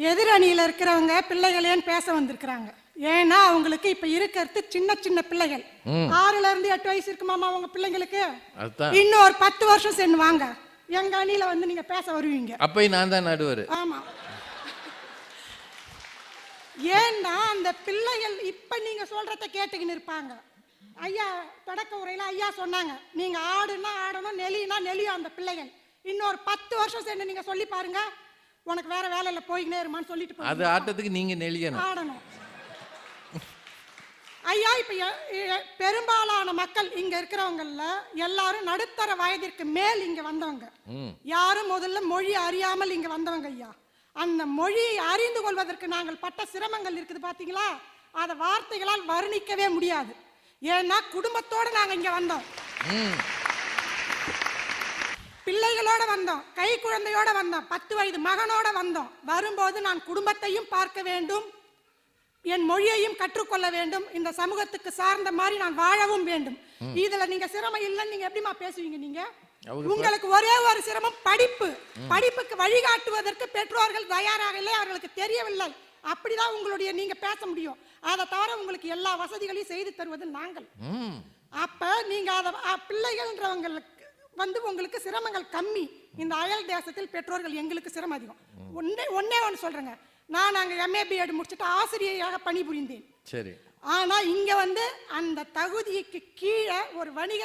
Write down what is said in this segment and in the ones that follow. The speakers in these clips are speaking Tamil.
எதிரணியில் இருக்கிறவங்க பிள்ளைகளேன்னு பேச வந்திருக்கிறாங்க. ஏன்னா அவங்களுக்கு இப்ப இருக்கிறது சின்ன சின்ன பிள்ளைகள். 6ல இருந்து 8 வயசு இருக்குமாமா அவங்க பிள்ளைங்களுக்கு. இன்னும் ஒரு 10 வருஷம் சென்று வாங்க, எங்க அணியில வந்து நீங்க பேச வருவீங்க. அப்ப நான் தான் நடுவர். ஆமா. ஏன்னா அந்த பிள்ளைகள் இப்ப நீங்க சொல்றத கேட்டுக்கின்னு இருப்பாங்க. ஐயா தொடக்க உரையில ஐயா சொன்னாங்க, நீங்க ஆடுனா ஆடணும், நெலினா நெலியும் அந்த பிள்ளைகள். இன்னொரு 10 வருஷம் சென்று நீங்க சொல்லி பாருங்க, உனக்கு வேற வேலையில போய்கினே இருமான்னு சொல்லிட்டு அது ஆட்டத்துக்கு நீங்க நெலியணும், ஆடணும். ஐயா இப்ப பெரும்பாலான மக்கள் இங்க இருக்கிறவங்கல்ல எல்லாரும் நடுத்தர வயதிற்கு மேல் இங்க வந்தவங்க. யாரும் முதல்ல மொழி அறியாமல் இங்க வந்தவங்க ஐயா. அந்த மொழியை அறிந்து கொள்வதற்கு நாங்கள் பட்ட சிரமங்கள் இருக்குது பாத்தீங்களா, அத வார்த்தைகளால் வர்ணிக்கவே முடியாது. ஏன்னா குடும்பத்தோட நாங்க இங்க வந்தோம், பிள்ளைகளோட வந்தோம், கை குழந்தையோட வந்தோம், 10 வயது மகனோட வந்தோம். வரும்போது நான் குடும்பத்தையும் பார்க்க வேண்டும், என் மொழியையும் கற்றுக்கொள்ள வேண்டும், இந்த சமூகத்துக்கு சார்ந்த மாதிரி நான் வாழவும் வேண்டும். இதுல நீங்க சிரமம் இல்லைன்னு நீங்க எப்படிமா பேசுவீங்க? நீங்க உங்களுக்கு ஒரே ஒரு சிரமம் படிப்பு. படிப்புக்கு வழிகாட்டுவதற்கு பெற்றோர்கள் தயாராக இல்லை, அவர்களுக்கு தெரியவில்லை. அப்படிதான் உங்களுடைய நீங்க பேச முடியும். அதை தவிர உங்களுக்கு எல்லா வசதிகளையும் செய்து தருவது நாங்கள். அப்ப நீங்க அத பிள்ளைகள்ன்றவங்களுக்கு வந்து உங்களுக்கு சிரமங்கள் கம்மி. இந்த அயல் தேசத்தில் பெற்றோர்கள் எங்களுக்கு சிரமம் அதிகம். ஒன்னே ஒன்று சொல்றேங்க, நான் அங்க MA BEd முடிச்சுட்டு ஆசிரியையாக பணிபுரிந்தேன். சரி. ஆனா இங்க வந்து அந்த தகுதிக்கு கீழே ஒரு வணிக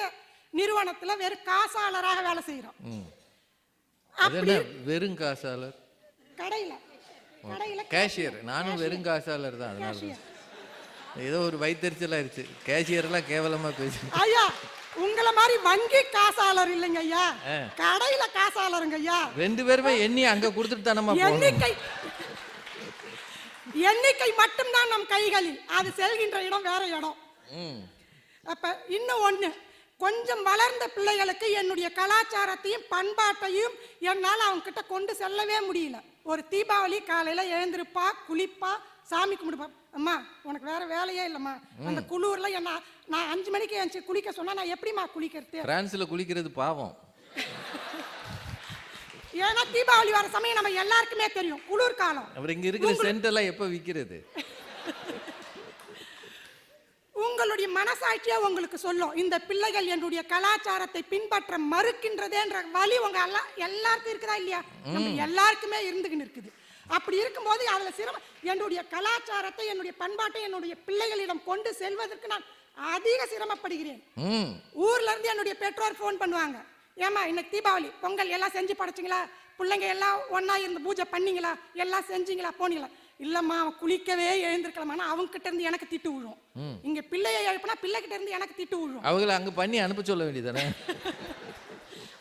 நிறுவனத்துல வெறும் காசாளராக வேலை செய்யறோம். வெறும் காசாளர்? கடையில கேஷியர். நானும் வெறும் காசாளர் தான். அதனால ஏதோ ஒரு வைத்தறிச்சல் ஆயிடுச்சு, கேஷியர் எல்லாம் கேவலமா பேசு. ஐயா உங்கள மாதிரி வங்கி காசாளர் இல்லைங்க ஐயா, கடையில காசாளருங்க ஐயா. 2 பேருமே எண்ணி அங்க கொடுத்துட்டு தானமா எண்ணிக்கை மட்டும்தான் நம் கைகளில், அது செல்கின்ற இடம் வேற இடம். அப்ப இன்னும் ஒண்ணு, கொஞ்சம் வளர்ந்த பிள்ளைகளுக்கு என்னுடைய கலாச்சாரத்தையும் பண்பாட்டையும் என்னால் அவங்க கிட்ட கொண்டு செல்லவே முடியல. ஒரு தீபாவளி காலையில எழுந்திருப்பா, குளிப்பா, சாமி கும்பிடுப்பா. அம்மா உனக்கு வேற வேலையே இல்லம்மா, அந்த குளூர்ல என்ன நான் 5 மணிக்கு எழுந்து குளிக்க சொன்னா நான் எப்படிமா குளிக்கிறது? பிரான்ஸ்ல குளிக்கிறது பாவம். ஏன்னா தீபாவளி வர சமயம் நம்ம எல்லாருக்குமே தெரியும், குளிர் காலம். அவர் இங்க இருக்கிற சென்ட் எல்லாம் எப்ப விக்கிறது? உங்களுடைய மனசாட்சியா உங்களுக்கு சொல்லும், இந்த பிள்ளைகள் என்னுடைய கலாச்சாரத்தை பின்பற்ற மறுக்கின்றதேன்ற வலி உங்க எல்லாருக்கும் இருக்குதா இல்லையா? நம்ம எல்லாருக்குமே இருந்துகின்னு இருக்குது. அப்படி இருக்கும்போது அதுல சிரமம், என்னுடைய கலாச்சாரத்தை என்னுடைய பண்பாட்டை என்னுடைய பிள்ளைகளிடம் கொண்டு செல்வதற்கு நான் அதிக சிரமப்படுகிறேன். ஊர்ல இருந்து என்னுடைய பெற்றோர் போன் பண்ணுவாங்க, ஏமா இன்னைக்கு தீபாவளி பொங்கல் எல்லாம் செஞ்சு படைச்சிங்களா, பிள்ளைங்க எல்லாம் ஒன்னா இருந்து பூஜை பண்ணீங்களா, எல்லாம் செஞ்சீங்களா, போனீங்களா? இல்லம்மா அவன் குளிக்கவே எழுந்திருக்கலாமா, அவங்க கிட்ட இருந்து எனக்கு திட்டு விழும். இங்க பிள்ளையை எழுப்பினா பிள்ளை கிட்ட இருந்து எனக்கு திட்டு விழும். அவங்கள அங்க பண்ணி அனுப்ப சொல்ல வேண்டியதானே?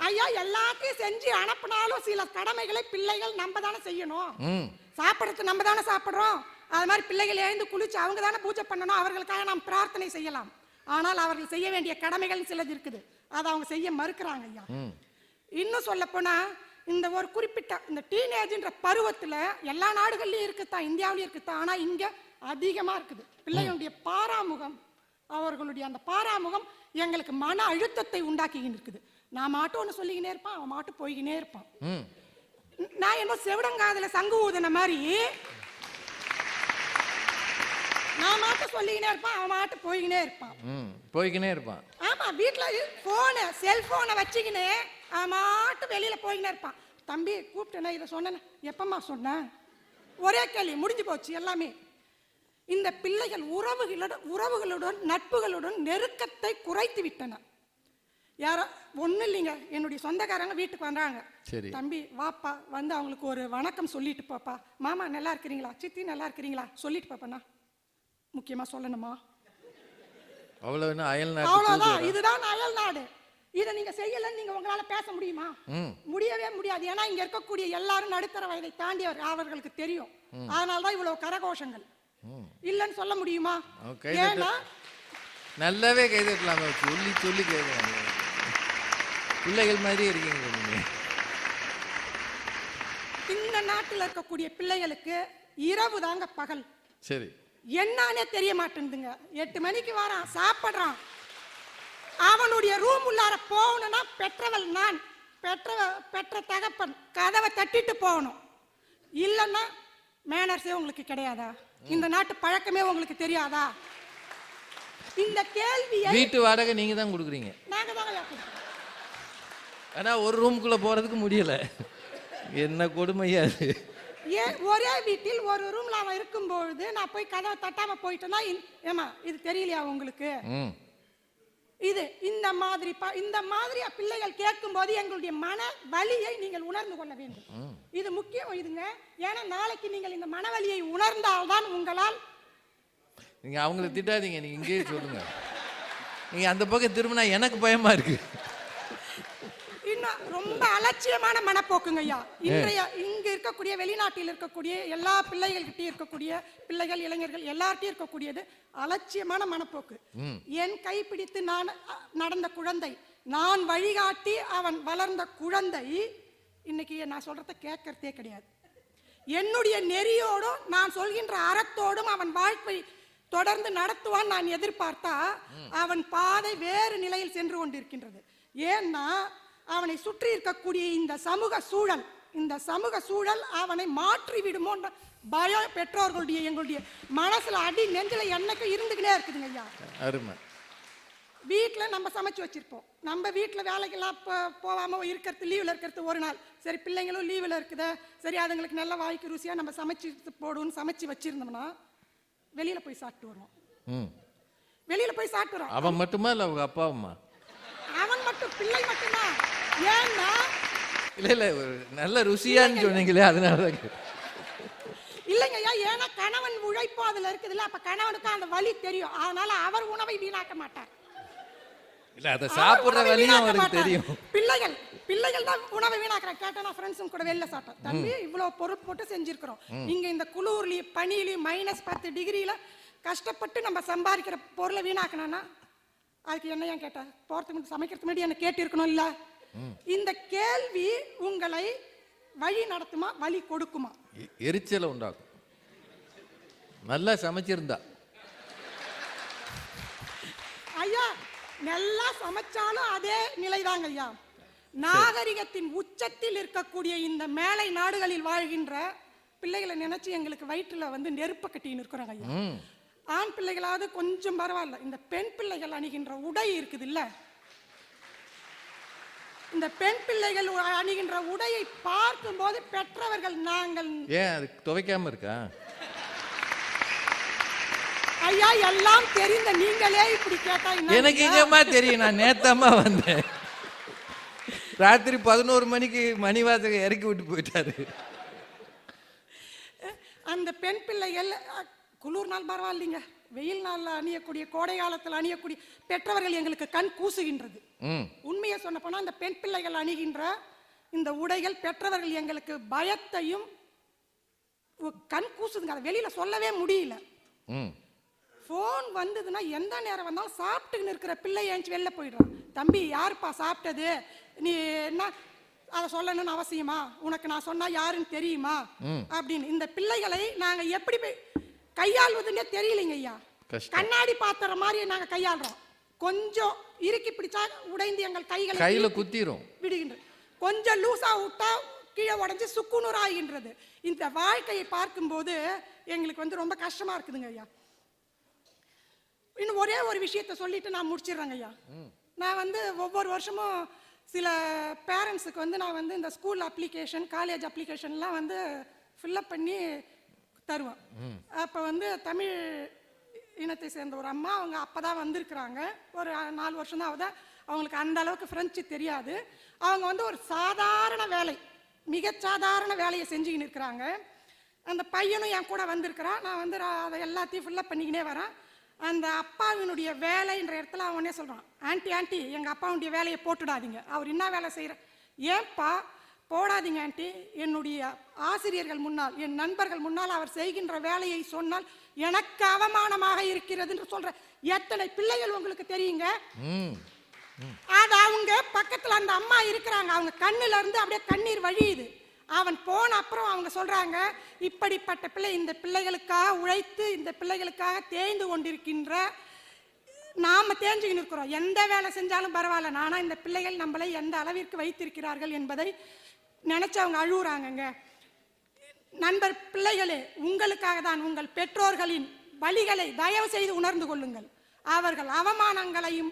ஐயா எல்லாத்தையும் செஞ்சு அனுப்பினாலும் சில கடமைகளை பிள்ளைகள் நம்ம தானே செய்யணும். சாப்பிடறது நம்ம தானே சாப்பிடுறோம், அது மாதிரி பிள்ளைகள் எழுந்து குளிச்சு அவங்க தானே பூஜை பண்ணணும், அவர்களுக்காக நாம் பிரார்த்தனை செய்யலாம். ஆனால் அவர்கள் செய்ய வேண்டிய கடமைகள் சிலது இருக்குது, அதை அவங்க செய்ய மறுக்கிறாங்க ஐயா. இன்னும் சொல்ல போனா இந்த ஒரு குறிப்பிட்ட இந்த டீனேஜ்ன்ற பருவத்துல எல்லா நாடுகள்லயும் இருக்குதான், இந்தியாவிலயும் இருக்குதான், ஆனா இங்க அதிகமா இருக்குது பிள்ளைகளுடைய பாராமுகம். அவர்களுடைய அந்த பாராமுகம் எங்களுக்கு மன அழுத்தத்தை உண்டாக்கிக்கின்னு இருக்குது. நான் மாட்டும் ஒன்று சொல்லிக்கினே இருப்பான், அவன் மாட்டும் போய்கினே இருப்பான். நான் என்ன செவிடங்காதுல சங்கு ஊதுன மாதிரி நான் மாட்டும் சொல்லிக்கினே இருப்பான், அவன் மாட்டும் போய்கினே இருப்பான். ஆமா, வீட்டுல போன செல்போனை வச்சுக்கினே அவன் மாட்டும் வெளியில போய்கினே இருப்பான். தம்பி கூப்பிட்டேன்னா இதை சொன்ன, எப்பமா சொன்ன? ஒரே கேள்வி, முடிஞ்சு போச்சு எல்லாமே. இந்த பிள்ளைகள் உறவுகளுடன் நட்புகளுடன் நெருக்கத்தை குறைத்து விட்டன. யாரோ ஒன்றும் இல்லைங்க, என்னுடைய சொந்தக்காரங்க வீட்டுக்கு வந்தாங்க, தம்பி வாப்பா வந்து அவங்களுக்கு ஒரு வணக்கம் சொல்லிட்டு பாப்பா, மாமா நல்லா இருக்கிறீங்களா, சித்தி நல்லா இருக்கிறீங்களா சொல்லிட்டு பாப்பா. முக்கியமா சொல்லணுமா? அவ்வளவுதான், இதுதான் அயல் நாடு. இதை நீங்க செய்யலன்னு நீங்க உங்களால பேச முடியுமா? முடியவே முடியாது. ஏன்னா இங்க இருக்கக்கூடிய எல்லாரும் நடுத்தர வயதை தாண்டியவர், அவர்களுக்கு தெரியும். அதனாலதான் இவ்வளவு கரகோஷங்கள். இல்லன்னு சொல்ல முடியுமா? ஏன்னா நல்லாவே கைதட்டலாம், சொல்லி சொல்லி கைதட்டலாம். பிள்ளைகள் மாதிரி இருக்கீங்க. இந்த நாட்டில் இருக்கக்கூடிய பிள்ளைகளுக்கு இரவு தாங்க பகல். சரி, என்னன்னே தெரிய மாட்டேங்குதுங்க. 8 மணிக்கு வரான், சாப்பிட்றான், அவனுடைய ரூம் உள்ளார போகணும்னா பெற்றவள் நான், பெற்ற தகப்பன் கதவை தட்டிட்டு போகணும். இல்லைன்னா மேனர்ஸே உங்களுக்கு கிடையாதா? இந்த நாட்டு பழக்கமே உங்களுக்கு தெரியாதா? இந்த கேள்வியை வீட்டு வாடகை நீங்க தான் கொடுக்குறீங்க. நாங்க தான். ஆனா ஒரு ரூமுக்குள்ள போறதுக்கு முடியல. என்ன கொடுமையா அது. ஏன் ஒரே வீட்டில் ஒரு ரூம்ல அவன் இருக்கும்பொழுது நான் போய் கதவை தட்டாம போயிட்டேன்னா, ஏமா இது தெரியலையா உங்களுக்கு? இது இந்த மாதிரி பிள்ளைகள் கேட்கும்போது எங்களுடைய மன வலியை நீங்கள் உணர்ந்து கொள்ள வேண்டும். இது முக்கியம் இதுங்க. ஏன்னா நாளைக்கு நீங்கள் இந்த மனவலியை உணர்ந்தால்தான் உங்களால். நீங்க அவங்களை திட்டாதீங்க, நீங்க இங்கேயே சொல்லுங்க. நீங்க அந்த பக்கம் திரும்பினா எனக்கு பயமா இருக்கு. இன்னும் ரொம்ப அலட்சியமான மனப்போக்குங்க ஐயா. இங்க இருக்கக்கூடிய வெளிநாட்டில் இருக்கக்கூடிய எல்லா பிள்ளைகள்கிட்டயும் இருக்கக்கூடிய பிள்ளைகள் இளைஞர்கள் எல்லார்ட்டையும் இருக்கக்கூடியது அலட்சியமான மனப்போக்கு. என் கைப்பிடித்து நான் நடந்த குழந்தை, நான் வழிகாட்டி அவன் வளர்ந்த குழந்தை இன்னைக்கு நான் சொல்றத கேட்கறதே கிடையாது. என்னுடைய நெறியோடும் நான் சொல்கின்ற அறத்தோடும் அவன் வாழ்க்கை தொடர்ந்து நடத்துவான் நான் எதிர்பார்த்தா அவன் பாதை வேறு நிலையில் சென்று கொண்டிருக்கின்றது. ஏன்னா அவனை சுற்றி இருக்கக்கூடிய இந்த சமூக சூழல் அவனை மாற்றி விடுமோன்ற பயம் பெற்றோர்களுடைய எங்களுடைய மனசுல அடி நெஞ்சில என்னைக்கு இருந்துகிட்டே இருக்குதுங்க ஐயா. அருமை. வீட்டில் நம்ம சமைச்சு வச்சிருப்போம். நம்ம வீட்டில் வேலைக்கெல்லாம் போகாம இருக்கிறது, லீவில் இருக்கிறது ஒரு நாள் சரி, பிள்ளைங்களும் லீவில் இருக்குத சரி, அதுங்களுக்கு நல்ல வாய்க்கு ருசியாக நம்ம சமைச்சு போடுவோம்னு சமைச்சு வச்சிருந்தோம்னா வெளியில போய் சாப்பிட்டு வருவோம். வெளியில போய் சாப்பிட்டு வரோம். அவன் மட்டுமா இல்ல அவங்க அப்பா அம்மா? அவன் மட்டும், பிள்ளை மட்டும்தான். ஏன்னா இல்ல நல்ல ருசியான்னு சொன்னீங்களே அதனாலதான். இல்லைங்க ஐயா, ஏன்னா கணவன் உழைப்போ அதுல இருக்குதுல்ல, அப்ப கணவனுக்கு அந்த வலி தெரியும். அதனால அவர் உணவை வீணாக்க மாட்டார். இல்ல அத சாப்பிடுற வலியும் அவருக்கு தெரியும். பிள்ளைகள் தான் உணவை வீணாக்குறாங்க. கேட்டா ஃப்ரெண்ட்ஸும் கூட வெளில சாப்பிட்டோம். தம்பி இவ்வளவு பொருள் போட்டு செஞ்சிருக்கிறோம். இங்க இந்த குளூர்லயும் பனியிலையும் -10 டிகிரியில கஷ்டப்பட்டு நம்ம சம்பாதிக்கிற பொருளை வீணாக்கணும்னா அதுக்கு என்னையா கேட்டா? போறதுக்கு சமைக்கிறதுக்கு முன்னாடி என்ன கேட்டு இருக்கணும் இல்ல? இந்த கேள்வி உங்களை வழி நடத்துமா, வழி கொடுக்குமா? எரிச்சலை உண்டாக்கும். நல்லா சமைச்சிருந்தா ஐயா, நல்லா சமைச்சாலும் அதே நிலைதாங்க ஐயா. நாகரிகத்தின் உச்சத்தில் இருக்கக்கூடிய இந்த மேலை நாடுகளில் வாழ்கின்ற பிள்ளைகளை நினைச்சு எங்களுக்கு வயிற்றுல நெருப்ப கட்டின்னு இருக்கிறாங்க ஐயா. ஆண் பிள்ளைகளாவது கொஞ்சம் பரவாயில்ல. இந்த பெண் பிள்ளைகள் அணிகின்ற உடை இருக்குது இல்ல, இந்த பெண் பிள்ளைகள் அணிகின்ற உடையை பார்க்கும் போது பெற்றவர்கள் நாங்கள் ஏன் அது துவைக்காம இருக்கா? ஐயா, எல்லாம் தெரிந்த நீங்களே இப்படி கேட்டா எனக்கு எங்கம்மா தெரியும்? நான் நேத்தம்மா வந்தேன். ராத்திரி 11 மணிக்கு மணிவாசக இறக்கி விட்டு போயிட்டாரு. அந்த பெண் பிள்ளைகள் குளிர் நாள் பரவாயில்லைங்க, வெயில் நாள்ல அணியக்கூடிய, கோடை காலத்தில் அணியக்கூடிய பெற்றவர்கள் எங்களுக்கு கண் கூசுகின்றது. உண்மையை சொன்ன போனா அந்த பெண் பிள்ளைகள் அணிகின்ற இந்த உடைகள் பெற்றவர்கள் எங்களுக்கு பயத்தையும் கண் கூசுதுங்க. அதை வெளியில சொல்லவே முடியல. போன் வந்ததுன்னா எந்த நேரம் வந்தாலும் சாப்பிட்டுன்னு இருக்கிற பிள்ளை ஏஞ்சி வெளில போயிடுறான். தம்பி யாருப்பா சாப்பிட்டது, நீ என்ன அதை சொல்லணும்னு அவசியமா, உனக்கு நான் சொன்னா யாருன்னு தெரியுமா அப்படின்னு இந்த பிள்ளைகளை நாங்க எப்படி கையாள்வதுன்னே தெரியலைங்க ஐயா. கண்ணாடி பாத்திரம் மாதிரி நாங்க கையாளுறோம். கொஞ்சம் இறுக்கி பிடிச்சா உடைந்து எங்கள் கையில குத்திரும் விடுகின்ற, கொஞ்சம் லூசா விட்டா கீழே உடைஞ்சு சுக்குநூறு ஆகின்றது. இந்த வாழ்க்கையை பார்க்கும்போது எங்களுக்கு ரொம்ப கஷ்டமா இருக்குதுங்க ஐயா. இன்னும் ஒரே ஒரு விஷயத்த சொல்லிட்டு நான் முடிச்சிடுறேங்க ஐயா. நான் ஒவ்வொரு வருஷமும் சில பேரண்ட்ஸுக்கு நான் இந்த ஸ்கூல் அப்ளிகேஷன், காலேஜ் அப்ளிகேஷன்லாம் ஃபில்அப் பண்ணி தருவேன். அப்போ தமிழ் இனத்தை சேர்ந்த ஒரு அம்மா, அவங்க அப்போதான் வந்திருக்கிறாங்க. ஒரு 4 வருஷம் தான் ஆகுது. அவங்களுக்கு அந்த அளவுக்கு ஃப்ரெஞ்சு தெரியாது. அவங்க ஒரு சாதாரண வேலை, மிக சாதாரண வேலையை செஞ்சுக்கின்னு இருக்கிறாங்க. அந்த பையனும் என் கூட வந்திருக்கிறான். நான் அதை எல்லாத்தையும் ஃபில்அப் பண்ணிக்கினே வரேன். அந்த அப்பாவினுடைய வேலைன்ற இடத்துல அவனே சொல்கிறான், ஆண்டி எங்கள் அப்பாவுடைய வேலையை போட்டுடாதீங்க, அவர் என்ன வேலை செய்கிற. ஏன்பா போடாதீங்க ஆண்டி, என்னுடைய ஆசிரியர்கள் முன்னால், என் நண்பர்கள் முன்னால் அவர் செய்கின்ற வேலையை சொன்னால் எனக்கு அவமானமாக இருக்கிறது என்று சொல்ற எத்தனை பிள்ளைகள் உங்களுக்கு தெரியுங்க? அது அவங்க பக்கத்தில் அந்த அம்மா இருக்கிறாங்க, அவங்க கண்ணுல இருந்து அப்படியே கண்ணீர் வழியுது. அவன் போன அப்புறம் அவங்க சொல்றாங்க, இப்படிப்பட்ட பிள்ளை, இந்த பிள்ளைகளுக்காக உழைத்து இந்த பிள்ளைகளுக்காக தேய்ந்து கொண்டிருக்கின்ற நாம தேஞ்சுக்கின்னு இருக்கிறோம். எந்த வேலை செஞ்சாலும் பரவாயில்ல, நானா இந்த பிள்ளைகள் நம்மளை எந்த அளவிற்கு வைத்திருக்கிறார்கள் என்பதை நினைச்சு அவங்க அழுகுறாங்கங்க. நண்பர் பிள்ளைகளே, உங்களுக்காக தான். உங்கள் பெற்றோர்களின் வழிகளை தயவு செய்து உணர்ந்து கொள்ளுங்கள். அவர்கள் அவமானங்களையும்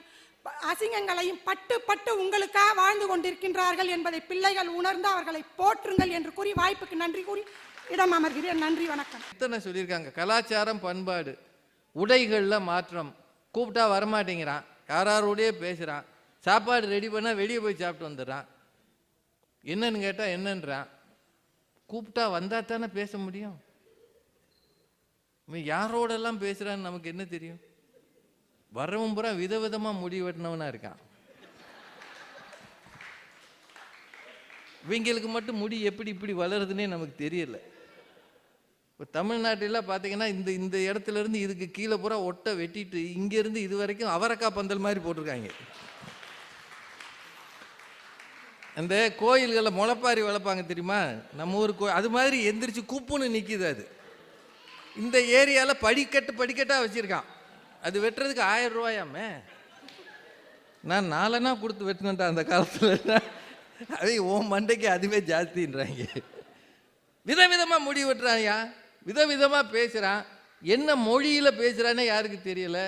அசிங்கங்களையும் பட்டு பட்டு உங்களுக்காக வாழ்ந்து கொண்டிருக்கின்றார்கள் என்பதை பிள்ளைகள் உணர்ந்து அவர்களை போற்றுங்கள் என்று கூறி வாய்ப்புக்கு நன்றி கூறி இடம் அமர்கிறேன். நன்றி, வணக்கம். எத்தனை சொல்லியிருக்காங்க. கலாச்சாரம், பண்பாடு, உடைகளில் மாற்றம். கூப்பிட்டா வரமாட்டேங்கிறான், யாரோடய பேசுகிறான், சாப்பாடு ரெடி பண்ணால் வெளியே போய் சாப்பிட்டு வந்துடுறான், என்னன்னு கேட்டால் என்னன்றான். கூப்பிட்டா வந்தால் தானே பேச முடியும். யாரோடெல்லாம் பேசுகிறான்னு நமக்கு என்ன தெரியும்? வர்றவன் பூரா விதவிதமாக முடி வெட்டினவனா இருக்கான். இவங்களுக்கு மட்டும் முடி எப்படி இப்படி வளருதுன்னே நமக்கு தெரியல. இப்போ தமிழ்நாட்டில் பார்த்தீங்கன்னா இந்த இடத்துல இருந்து இதுக்கு கீழே பூரா ஒட்டை வெட்டிட்டு இங்கேருந்து இது வரைக்கும் அவரக்காய் பந்தல் மாதிரி போட்டிருக்காங்க. அந்த கோயில்களில் முளைப்பாரி வளர்ப்பாங்க தெரியுமா, நம்ம ஊர் அது மாதிரி எந்திரிச்சு கூப்புன்னு நிற்கிது. அது இந்த ஏரியாவில் படிக்கட்டாக வச்சுருக்கான். அது வெட்டுறதுக்கு 1000 ரூபாயாமே. நான் 4 கொடுத்து வெட்டினேன்டா அந்த காலத்தில். அதே ஓம் மண்டைக்கு அதுவே ஜாஸ்தின்றாங்க. விதவிதமாக முடி வெட்டுறான்யா, விதவிதமாக பேசுகிறான். என்ன மொழியில் பேசுகிறானே யாருக்கு தெரியல.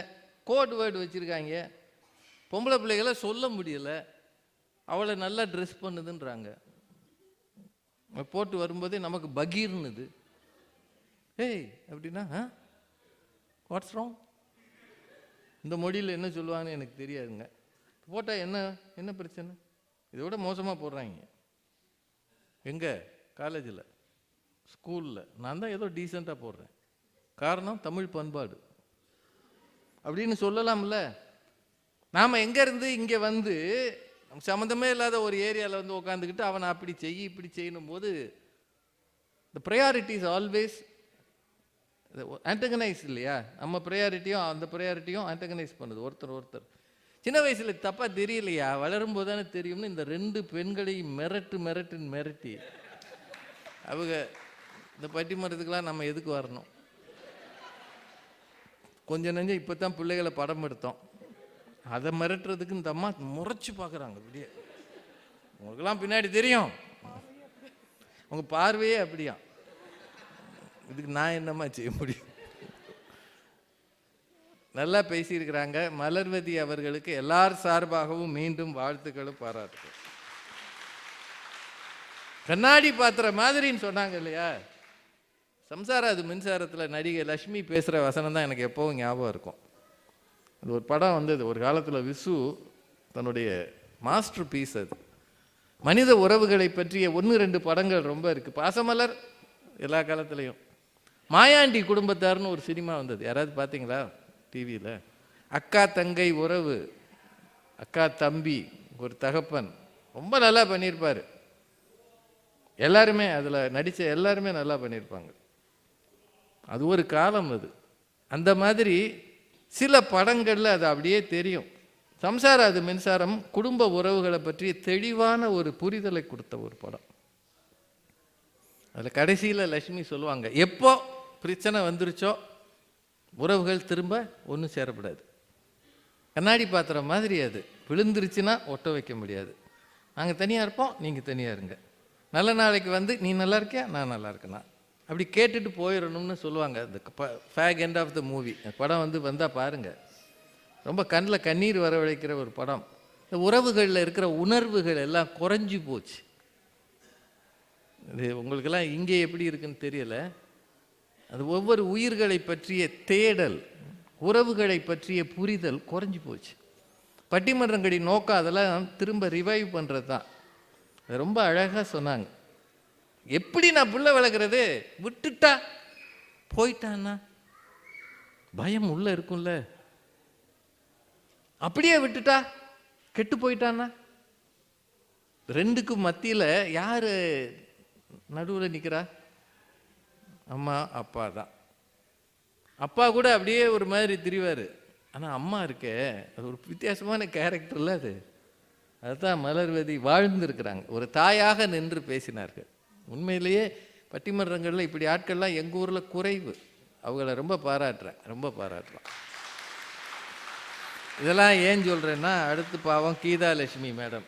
கோட் வேர்டு வச்சுருக்காங்க. பொம்பளை பிள்ளைகளை சொல்ல முடியலை. அவளை நல்லா ட்ரெஸ் பண்ணுதுன்றாங்க. போட்டு வரும்போதே நமக்கு பகீர்னுது. ஏய் அப்படின்னா வாட்ஸ் ராங்? இந்த மொழியில் என்ன சொல்லுவாங்கன்னு எனக்கு தெரியாதுங்க. போட்டால் என்ன பிரச்சனை? இதோட மோசமாக போடுறாங்க. எங்கே? காலேஜில், ஸ்கூலில். நான் தான் ஏதோ டீசெண்டாக போடுறேன். காரணம் தமிழ் பண்பாடு அப்படின்னு சொல்லலாம்ல. நாம் எங்கேருந்து இங்கே வந்து சம்மந்தமே இல்லாத ஒரு ஏரியாவில் வந்து உட்காந்துக்கிட்டு அவனை அப்படி செய்ய இப்படி செய்யணும் போது த ப்ரையாரிட்டிஸ் ஆல்வேஸ் ஆண்டகனைஸ் இல்லையா? நம்ம ப்ரையாரிட்டியும் அந்த ப்ரையாரிட்டியும் ஆண்டகனைஸ் பண்ணுது ஒருத்தர். சின்ன வயசில் தப்பாக தெரியலையா, வளரும் போது தானே தெரியும்னு இந்த 2 பெண்களையும் மிரட்டி அவங்க இந்த பட்டிமன்றத்துக்கெல்லாம் நம்ம எதுக்கு வரணும்? கொஞ்சம் நெஞ்சம் இப்போ தான் பிள்ளைகளை படம் எடுத்தோம். அதை மிரட்டுறதுக்கு இந்த அம்மா முறைச்சி பார்க்குறாங்க. அப்படியே உங்களுக்கெல்லாம் பின்னாடி தெரியும், உங்கள் பார்வையே அப்படியா. இதுக்கு நான் என்னம்மா செய்ய முடியும்? நல்லா பேசியிருக்கிறாங்க. மலர்வதி அவர்களுக்கு எல்லார் சார்பாகவும் மீண்டும் வாழ்த்துக்களும் பாராட்டுகள். கண்ணாடி பாத்திர மாதிரின்னு சொன்னாங்க இல்லையா? சம்சாரம் அது மின்சாரத்தில் நடிகை லக்ஷ்மி பேசுகிற வசனம் தான் எனக்கு எப்போவும் ஞாபகம் இருக்கும். அது ஒரு படம் வந்தது ஒரு காலத்தில். விசு தன்னுடைய மாஸ்டர் பீஸ் அது. மனித உறவுகளை பற்றிய 1-2 படங்கள் ரொம்ப இருக்குது. பாசமலர் எல்லா காலத்துலேயும். மாயாண்டி குடும்பத்தார்னு ஒரு சினிமா வந்தது. யாராவது பார்த்தீங்களா டிவியில்? அக்கா தங்கை உறவு, அக்கா தம்பி, ஒரு தகப்பன். ரொம்ப நல்லா பண்ணியிருப்பார். எல்லாருமே அதில் நடித்த எல்லாருமே நல்லா பண்ணியிருப்பாங்க. அது ஒரு காலம் அது. அந்த மாதிரி சில படங்களில் அது அப்படியே தெரியும். சம்சாரம் அது மின்சாரம் குடும்ப உறவுகளை பற்றி தெளிவான ஒரு புரிதலை கொடுத்த ஒரு படம். அதில் கடைசியில் லட்சுமி சொல்லுவாங்க, எப்போ பிரச்சனை வந்துருச்சோ உறவுகள் திரும்ப ஒன்றும் சேரப்படாது. கண்ணாடி பாத்திரம் மாதிரி அது. விழுந்துருச்சுன்னா ஒட்ட வைக்க முடியாது. நாங்கள் தனியாக இருப்போம், நீங்கள் தனியாக இருங்க. நல்ல நாளைக்கு வந்து நீ நல்லா இருக்கியா, நான் நல்லா இருக்கேனா, அப்படி கேட்டுட்டு போயிடணும்னு சொல்லுவாங்க. அந்த fag end of the movie படம் வந்தால் பாருங்கள். ரொம்ப கண்ணில் கண்ணீர் வரவழைக்கிற ஒரு படம். இந்த உறவுகளில் இருக்கிற உணர்வுகள் எல்லாம் குறைஞ்சி போச்சு. இது உங்களுக்கெல்லாம் இங்கே எப்படி இருக்குன்னு தெரியல. அது ஒவ்வொரு உயிர்களை பற்றிய தேடல், உறவுகளை பற்றிய புரிதல் குறைஞ்சி போச்சு. பட்டிமன்றங்களின் நோக்கம் அதெல்லாம் திரும்ப ரிவைவ் பண்ணுறது தான். அது ரொம்ப அழகாக சொன்னாங்க. எப்படி நான் புள்ள வளர்க்குறது? விட்டுட்டா போயிட்டான்னா பயம் உள்ள இருக்கும்ல. அப்படியே விட்டுட்டா கெட்டு போயிட்டான்னா? 2க்கும் மத்தியில் யார் நடுவில் நிற்கிறா? அம்மா அப்பா தான். அப்பா கூட அப்படியே ஒரு மாதிரி திரிவார். ஆனால் அம்மா இருக்கே, அது ஒரு வித்தியாசமான கேரக்டர்ல. அதுதான் மலர்வதி வாழ்ந்துருக்கிறாங்க. ஒரு தாயாக நின்று பேசினார்கள். உண்மையிலேயே பட்டிமன்றங்களில் இப்படி ஆட்கள்லாம் எங்கள் ஊரில் குறைவு. அவங்கள ரொம்ப பாராட்டுறேன். இதெல்லாம் ஏன் சொல்கிறேன்னா, அடுத்து பாவம் கீதாலட்சுமி மேடம்